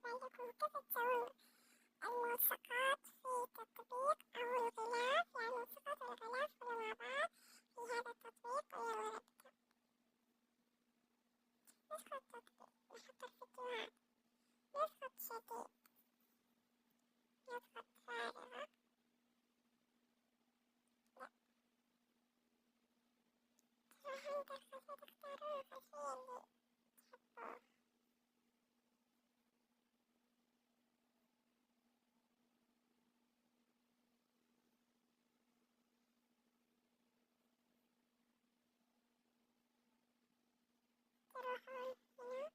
بينكم كيف تسوون الملصقات في تطبيق أو الغلاف، يعني الملصقات والغلاف كلهم مع بعض في هذا التطبيق. ويلا نبدأ. ندخل التطبيق، نحط الفيديوهات، نضغط شديد، نضغط فارغة، لا تروحوا عند الخلفية تختارون الخلفية اللي تحبوها. تروحون هنا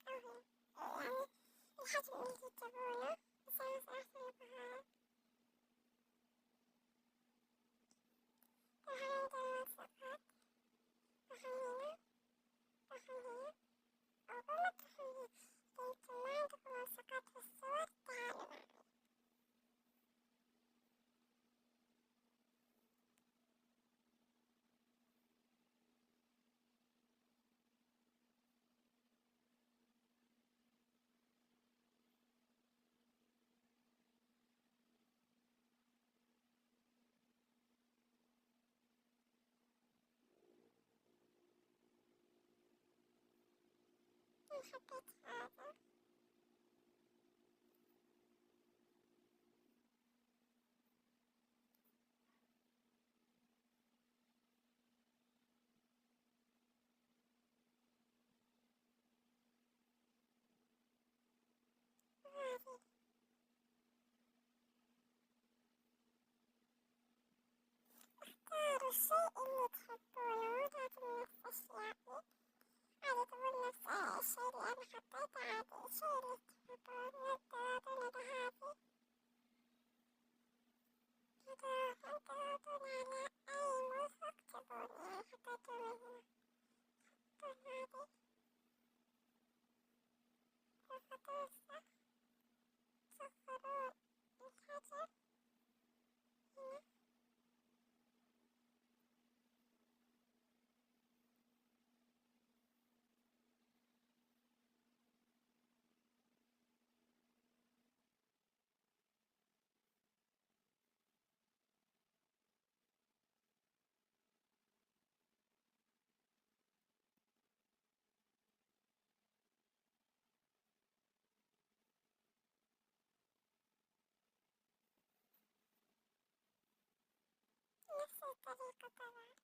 أو هنا، يعني الحجم اللي تبونه، بس أنا سأختار بهذا. تروحون عند الملصقات، تروحون هنا، تروحون هنا، أو قبل ما تروحون هنا إذا انتم ما عندكم ملصقات في الصور تعالوا معي. إن حبيت هذا وهذه، اختاروا الشيء اللي تحبونه، تعطوا نفس أشيائي، عادي تقول نفس الشيء اللي أنا حطيته، عادي الشيء اللي تحبونه تعطون هذه. تروحون تضغطون على أي ملصق تبون، يعني حطيته من هنا، حطوا هذه، تضغطون صح، تصغرون الحجم هنا. نفس الطريقة طبعا.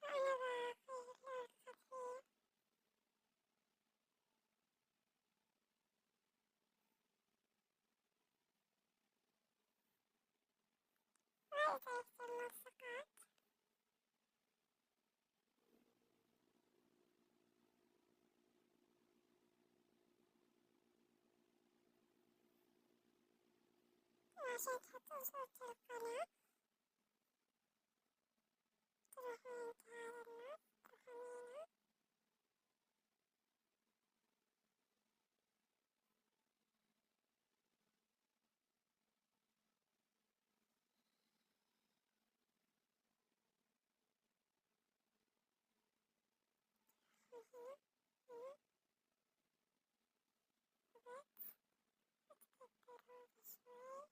وأنا بغير لون خفيف، وهي طريقة الملصقات. وعشان تحطون صورة القناة تروحون عند هذا النص، تروحون هنا، وهنا، هنا، وبس. تكبرون شوي.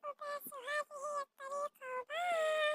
وبس، وهذه هي الطريقة، وباي.